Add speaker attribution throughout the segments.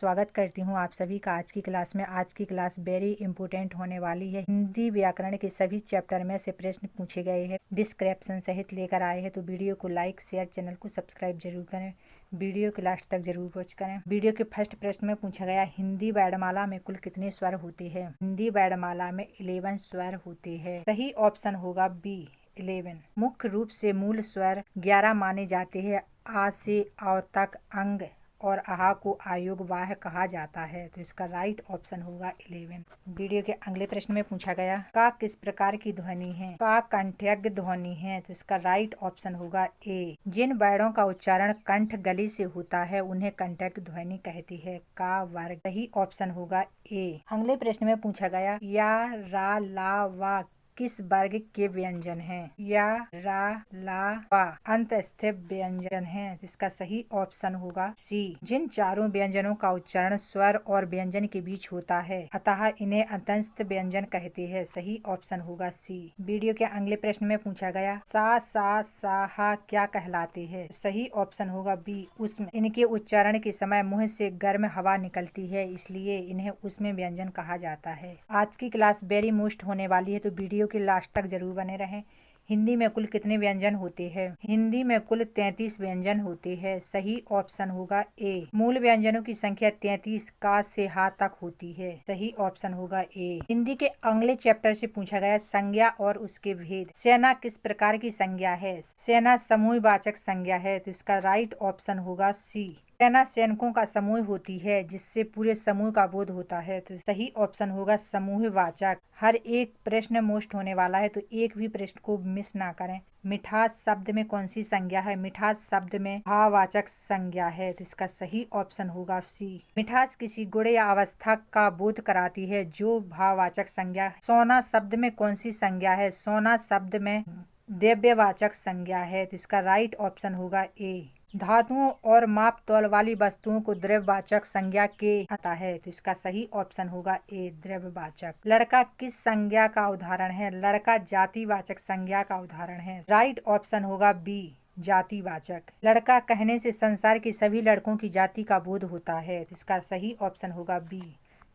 Speaker 1: स्वागत करती हूँ आप सभी का आज की क्लास में। आज की क्लास वेरी इंपॉर्टेंट होने वाली है। हिंदी व्याकरण के सभी चैप्टर में से प्रश्न पूछे गए हैं, डिस्क्रिप्शन सहित लेकर आए हैं। तो वीडियो को लाइक शेयर, चैनल को सब्सक्राइब जरूर करें, वीडियो के लास्ट तक जरूर वॉच करें। वीडियो के फर्स्ट प्रश्न में पूछा गया, हिंदी वर्णमाला में कुल कितने स्वर होते हैं? हिंदी वर्णमाला में 11 स्वर होते हैं। सही ऑप्शन होगा बी 11। मुख्य रूप से मूल स्वर 11 माने जाते हैं। आ से अ तक अंग और आहा को आयोग वाह कहा जाता है। तो इसका राइट ऑप्शन होगा 11। वीडियो के अगले प्रश्न में पूछा गया, का किस प्रकार की ध्वनि है? का कंठ्यग्र ध्वनि है। तो इसका राइट ऑप्शन होगा ए। जिन वर्णों का उच्चारण कंठ गली से होता है उन्हें कंठ्यग्र ध्वनि कहती है। का वर्ग। सही ऑप्शन होगा ए। अगले प्रश्न में पूछा गया, या रा ला वा किस वर्ग के व्यंजन हैं? या रा ला वा अंत स्थित व्यंजन हैं। इसका सही ऑप्शन होगा सी। जिन चारों व्यंजनों का उच्चारण स्वर और व्यंजन के बीच होता है अतः इन्हें अंतस्थ व्यंजन कहते हैं। सही ऑप्शन होगा सी। वीडियो के अगले प्रश्न में पूछा गया, सा हा क्या कहलाते हैं? सही ऑप्शन होगा बी उष्म। इनके उच्चारण के समय मुंह से गर्म हवा निकलती है, इसलिए इन्हें उष्म व्यंजन कहा जाता है। आज की क्लास वेरी मोस्ट होने वाली है, तो वीडियो के लास्ट तक जरूर बने रहें। हिंदी में कुल कितने व्यंजन होते हैं? हिंदी में कुल 33 व्यंजन होते हैं। सही ऑप्शन होगा ए। मूल व्यंजनों की संख्या 33 का से हा तक होती है। सही ऑप्शन होगा ए। हिंदी के अगले चैप्टर से पूछा गया, संज्ञा और उसके भेद। सेना किस प्रकार की संज्ञा है? सेना समूहवाचक संज्ञा है। तो इसका राइट ऑप्शन होगा सी। सेना सैनिकों का समूह होती है जिससे पूरे समूह का बोध होता है। तो सही ऑप्शन होगा समूहवाचक। हर एक प्रश्न मोस्ट होने वाला है, तो एक भी प्रश्न को मिस ना करें। मिठास शब्द में कौन सी संज्ञा है? मिठास शब्द में भाववाचक संज्ञा है। तो इसका सही ऑप्शन होगा सी। मिठास किसी गुण या अवस्था का बोध कराती है जो भाववाचक संज्ञा। सोना शब्द में कौन सी संज्ञा है? सोना शब्द में द्रव्यवाचक संज्ञा है। तो इसका राइट ऑप्शन होगा ए। धातुओं और माप तौल वाली वस्तुओं को द्रव्यवाचक संज्ञा के आता है। तो इसका सही ऑप्शन होगा ए द्रव्यवाचक। लड़का किस संज्ञा का उदाहरण है? लड़का जातिवाचक संज्ञा का उदाहरण है। राइट ऑप्शन होगा बी जातिवाचक। लड़का कहने से संसार के सभी लड़कों की जाति का बोध होता है। तो इसका सही ऑप्शन होगा बी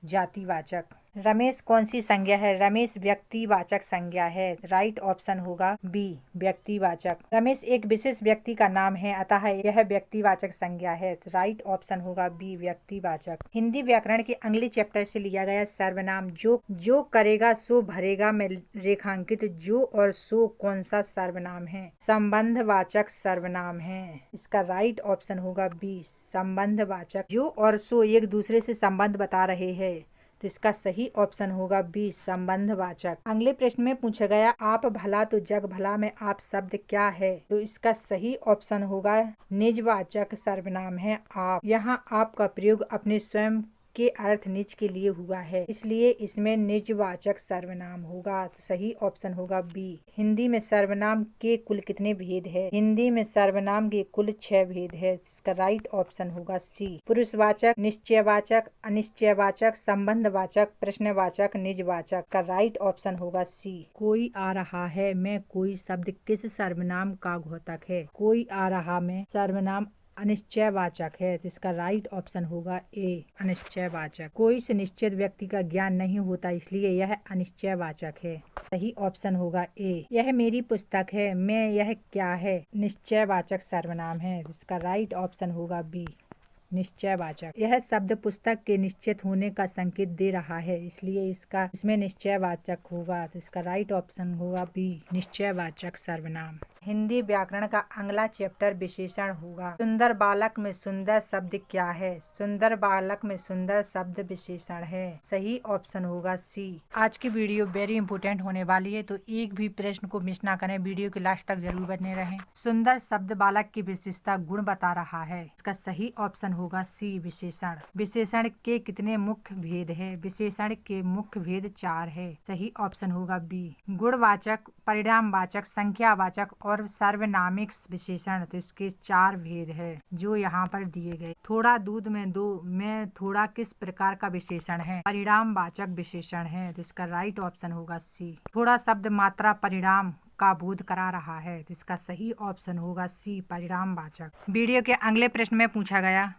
Speaker 1: जातिवाचक। रमेश कौन सी संज्ञा है? रमेश व्यक्तिवाचक संज्ञा है। राइट ऑप्शन होगा बी व्यक्तिवाचक। रमेश एक विशेष व्यक्ति का नाम है अतः यह व्यक्तिवाचक संज्ञा है। राइट ऑप्शन होगा बी व्यक्तिवाचक। हिंदी व्याकरण के अगले चैप्टर से लिया गया सर्वनाम। जो करेगा सो भरेगा में रेखांकित जो और सो कौन सा सर्वनाम है? संबंधवाचक सर्वनाम है। इसका राइट ऑप्शन होगा बी संबंधवाचक। जो और सो एक दूसरे से संबंध बता रहे हैं, तो इसका सही ऑप्शन होगा बी संबंधवाचक। अगले प्रश्न में पूछा गया, आप भला तो जग भला में आप शब्द क्या है? तो इसका सही ऑप्शन होगा निजवाचक सर्वनाम है आप। यहाँ आप का प्रयोग अपने स्वयं के अर्थ निज के लिए हुआ है, इसलिए इसमें निजवाचक सर्वनाम होगा। तो सही ऑप्शन होगा बी। हिंदी में सर्वनाम के कुल कितने भेद है? हिंदी में सर्वनाम के कुल 6 भेद है। इसका राइट ऑप्शन होगा सी। पुरुषवाचक, निश्चयवाचक, अनिश्चयवाचक, संबंधवाचक, प्रश्नवाचक, निजवाचक। का राइट ऑप्शन होगा सी। कोई आ रहा है में कोई शब्द किस सर्वनाम का घोतक है? कोई आ रहा में सर्वनाम अनिश्चयवाचक है। तो इसका राइट ऑप्शन होगा ए अनिश्चयवाचक। कोई से निश्चित व्यक्ति का ज्ञान नहीं होता, इसलिए यह अनिश्चयवाचक है। सही ऑप्शन होगा ए। यह मेरी पुस्तक है मैं यह क्या है? निश्चयवाचक सर्वनाम है। इसका राइट ऑप्शन होगा बी निश्चयवाचक। यह शब्द पुस्तक के निश्चित होने का संकेत दे रहा है, इसलिए इसमें निश्चयवाचक होगा। तो इसका राइट ऑप्शन होगा बी निश्चयवाचक सर्वनाम। हिंदी व्याकरण का अगला चैप्टर विशेषण होगा। सुंदर बालक में सुंदर शब्द क्या है? सुंदर बालक में सुंदर शब्द विशेषण है। सही ऑप्शन होगा सी। आज की वीडियो वेरी इंपोर्टेंट होने वाली है, तो एक भी प्रश्न को मिस ना करें, वीडियो के लास्ट तक जरूर बने रहें। सुंदर शब्द बालक की विशेषता गुण बता रहा है। इसका सही ऑप्शन होगा सी विशेषण। विशेषण के कितने मुख्य भेद है? विशेषण के मुख्य भेद 4 है। सही ऑप्शन होगा बी। गुणवाचक, परिणामवाचक, संख्यावाचक और सर्वनामिक विशेषण। तो इसके 4 भेद है जो यहाँ पर दिए गए। थोड़ा दूध में दो में थोड़ा किस प्रकार का विशेषण है? परिणामवाचक विशेषण है। तो इसका राइट ऑप्शन होगा सी। थोड़ा शब्द मात्रा परिणाम का बोध करा रहा है। तो इसका सही ऑप्शन होगा सी परिणामवाचक। वीडियो के अगले प्रश्न में पूछा गया,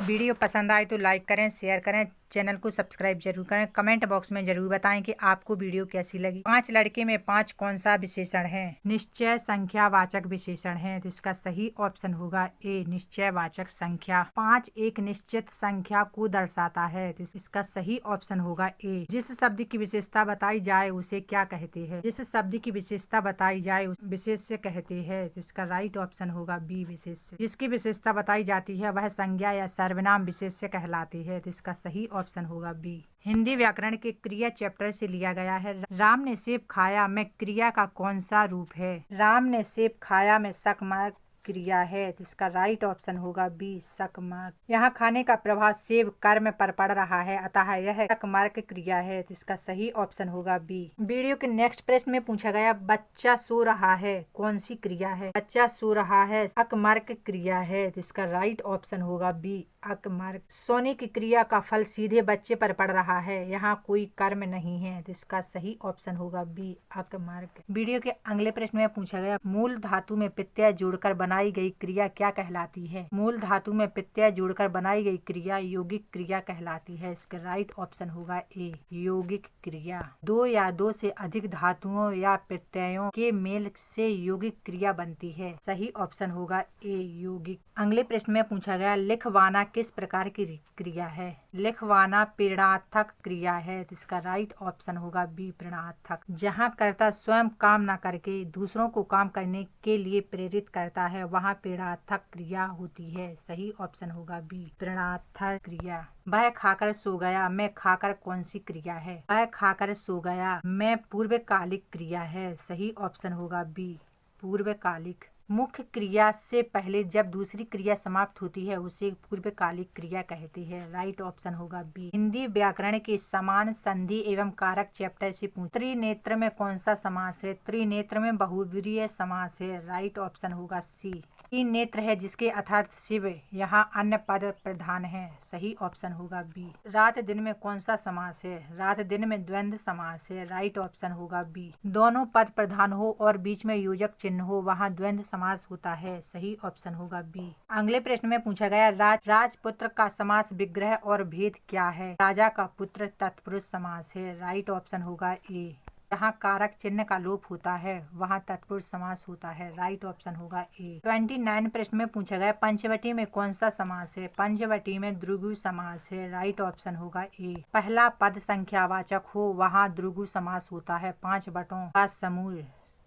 Speaker 1: वीडियो पसंद आए तो लाइक करें, शेयर करें, चैनल को सब्सक्राइब जरूर करें। कमेंट बॉक्स में जरूर बताएं कि आपको वीडियो कैसी लगी। 5 लड़के में 5 कौन सा विशेषण है? निश्चय संख्यावाचक विशेषण है, तो इसका सही ऑप्शन होगा ए, निश्चयवाचक संख्या। 5 एक निश्चित संख्या को दर्शाता है, तो इसका सही ऑप्शन होगा ए। जिस शब्द की विशेषता बताई जाए उसे क्या कहते हैं? जिस शब्द की विशेषता बताई जाए उसे विशेष्य कहते हैं, तो इसका राइट ऑप्शन होगा बी, विशेष्य। जिसकी विशेषता बताई जाती है वह संज्ञा या सर्वनाम विशेष्य कहलाती है, तो इसका सही ऑप्शन होगा बी। हिंदी व्याकरण के क्रिया चैप्टर से लिया गया है। राम ने सेब खाया में क्रिया का कौन सा रूप है? राम ने सेब खाया में सकमार्ग क्रिया है, तो इसका राइट ऑप्शन होगा बी, सकमार्ग। यहाँ खाने का प्रभाव सेब कर्म पर पड़ रहा है, अतः यह सकमार्ग क्रिया है, तो इसका सही ऑप्शन होगा बी। वीडियो के नेक्स्ट प्रश्न में पूछा गया, बच्चा सो रहा है कौन सी क्रिया है? बच्चा सो रहा है अकर्मक क्रिया है, तो इसका राइट ऑप्शन होगा बी, अकर्मक। सोने की क्रिया का फल सीधे बच्चे पर पड़ रहा है, यहाँ कोई कर्म नहीं है, तो इसका सही ऑप्शन होगा बी, अकर्मक। वीडियो के अगले प्रश्न में पूछा गया, मूल धातु में प्रत्यय जोड़कर बनाई गई क्रिया क्या कहलाती है? मूल धातु में प्रत्यय जोड़कर बनाई गई क्रिया यौगिक क्रिया कहलाती है, इसका राइट ऑप्शन होगा ए, यौगिक क्रिया। 2 या 2 से अधिक धातुओं या प्रत्ययों के मेल से यौगिक क्रिया बनती है, सही ऑप्शन होगा ए, यौगिक। अगले प्रश्न में पूछा गया, लिखवाना किस प्रकार की क्रिया है? लिखवाना प्रेरणार्थक क्रिया है, तो इसका राइट ऑप्शन होगा बी, प्रेरणार्थक। जहाँ कर्ता स्वयं काम न करके दूसरों को काम करने के लिए प्रेरित करता है वहाँ प्रेरणार्थक क्रिया होती है, सही ऑप्शन होगा बी, प्रेरणार्थक क्रिया। वह खाकर सो गया में खाकर कौन सी क्रिया है? वह खाकर सो गया में पूर्वकालिक क्रिया है, सही ऑप्शन होगा बी, पूर्वकालिक। मुख्य क्रिया से पहले जब दूसरी क्रिया समाप्त होती है उसे पूर्वकालिक क्रिया कहते हैं, राइट ऑप्शन होगा बी। हिंदी व्याकरण के समान संधि एवं कारक चैप्टर से पूछा, त्रिनेत्र में कौन सा समास है? त्रिनेत्र में बहुव्रीहि समास है, राइट ऑप्शन होगा सी। 3 नेत्र है जिसके अर्थात शिव, यहाँ अन्य पद प्रधान है, सही ऑप्शन होगा बी। रात दिन में कौन सा समास है? रात दिन में द्वंद्व समास है, राइट ऑप्शन होगा बी। दोनों पद प्रधान हो और बीच में योजक चिन्ह हो वहाँ द्वंद्व समास होता है, सही ऑप्शन होगा बी। अगले प्रश्न में पूछा गया, राजपुत्र का समास विग्रह और भेद क्या है? राजा का पुत्र तत्पुरुष समास है, राइट ऑप्शन होगा ए। जहाँ कारक चिन्ह का लोप होता है वहाँ तत्पुरुष समास होता है, राइट ऑप्शन होगा ए। 29 प्रश्न में पूछा गया, पंचवटी में कौन सा समास है? पंचवटी में द्विगु समास है, राइट ऑप्शन होगा ए। पहला पद संख्यावाचक हो वहाँ द्विगु समास होता है, 5 वटों का समूह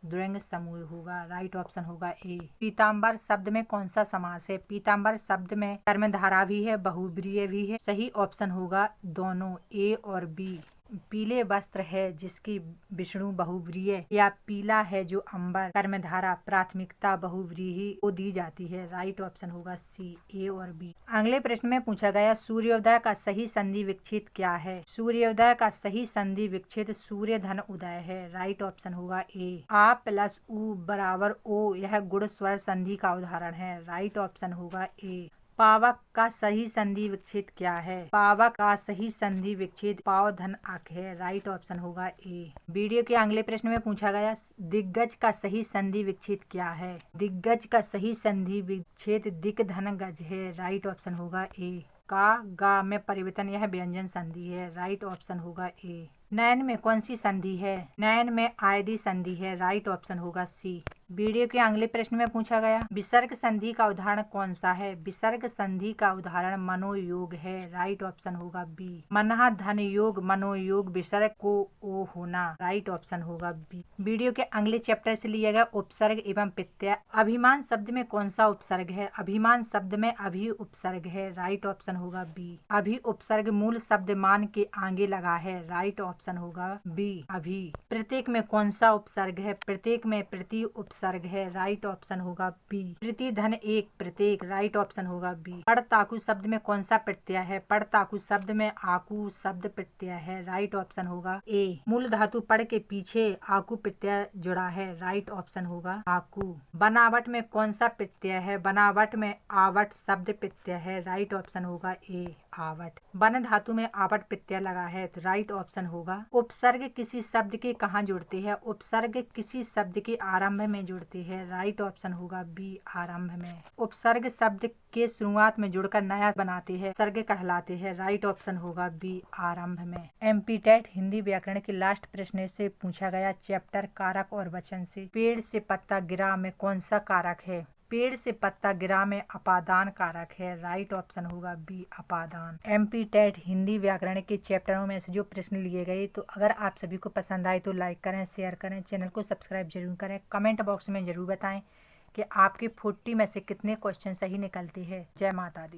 Speaker 1: द्वंद्व समूह होगा, राइट ऑप्शन होगा ए। पीताम्बर शब्द में कौन सा समास है? पीताम्बर शब्द में कर्मधारा भी है, बहुव्रीहि भी है, सही ऑप्शन होगा दोनों, ए और बी। पीले वस्त्र है जिसकी विष्णु बहुव्रीहि या पीला है जो अंबर कर्मधारा प्राथमिकता बहुव्रीहि को दी जाती है, राइट ऑप्शन होगा सी, ए और बी। अगले प्रश्न में पूछा गया, सूर्योदय का सही संधि विच्छेद क्या है? सूर्योदय का सही संधि विच्छेद सूर्य धन उदय है, राइट ऑप्शन होगा ए। आ प्लस उ बराबर ओ, यह गुण स्वर संधि का उदाहरण है, राइट ऑप्शन होगा ए। पावक का सही संधि विच्छेद क्या है? पावक का सही संधि विच्छेद पाव धन अक है, राइट ऑप्शन होगा ए। वीडियो के अगले प्रश्न में पूछा गया, दिग्गज का सही संधि विच्छेद क्या है? दिग्गज का सही संधि विच्छेद दिक धन गज है, राइट ऑप्शन होगा ए। का गा में परिवर्तन यह व्यंजन संधि है, राइट ऑप्शन होगा ए। नयन में कौन सी संधि है? नयन में आयदी संधि है, राइट ऑप्शन होगा सी। वीडियो के अगले प्रश्न में पूछा गया, विसर्ग संधि का उदाहरण कौन सा है? विसर्ग संधि का उदाहरण मनोयोग है, राइट ऑप्शन होगा बी। मनहा धन योग मनोयोग विसर्ग को ओ होना, राइट ऑप्शन होगा बी। वीडियो के अगले चैप्टर से लिया गया उपसर्ग एवं प्रत्यय। अभिमान शब्द में कौन सा उपसर्ग है? अभिमान शब्द में अभि उपसर्ग है, राइट ऑप्शन होगा बी। अभि उपसर्ग मूल शब्द मान के आगे लगा है, राइट ऑप्शन होगा बी, अभि। प्रत्येक में कौन सा उपसर्ग है? प्रत्येक में प्रति उपसर्ग है, राइट ऑप्शन होगा बी। प्रति धन एक प्रत्येक, राइट ऑप्शन होगा बी। पड़ ताकू शब्द में कौन सा प्रत्यय है? पड़ ताकू शब्द में आकू शब्द प्रत्यय है, राइट ऑप्शन होगा ए। मूल धातु पड़ के पीछे आकू प्रत्यय जुड़ा है, राइट ऑप्शन होगा आकू। बनावट में कौन सा प्रत्यय है? बनावट में आवट शब्द प्रत्यय है, राइट ऑप्शन होगा ए। आवट। वन धातु में आवट प्रत्यय लगा है तो राइट ऑप्शन होगा। उपसर्ग किसी शब्द के कहाँ जुड़ती है? उपसर्ग किसी शब्द के आरंभ में जुड़ती है, राइट ऑप्शन होगा बी आरंभ में। उपसर्ग शब्द के शुरुआत में जुड़कर नया बनाते हैं, उपसर्ग कहलाते हैं, राइट ऑप्शन होगा बी आरंभ में। एमपीटेट हिंदी व्याकरण के लास्ट प्रश्न से पूछा गया चैप्टर कारक और वचन से। पेड़ से पत्ता गिरा में कौन सा कारक है? पेड़ से पत्ता गिरा में अपादान कारक है, राइट ऑप्शन होगा बी अपादान। एमपीटेट हिंदी व्याकरण के चैप्टरों में से जो प्रश्न लिए गए, तो अगर आप सभी को पसंद आए तो लाइक करें, शेयर करें, चैनल को सब्सक्राइब जरूर करें। कमेंट बॉक्स में जरूर बताएं कि आपके 40 में से कितने क्वेश्चन सही निकलते हैं। जय माता दी।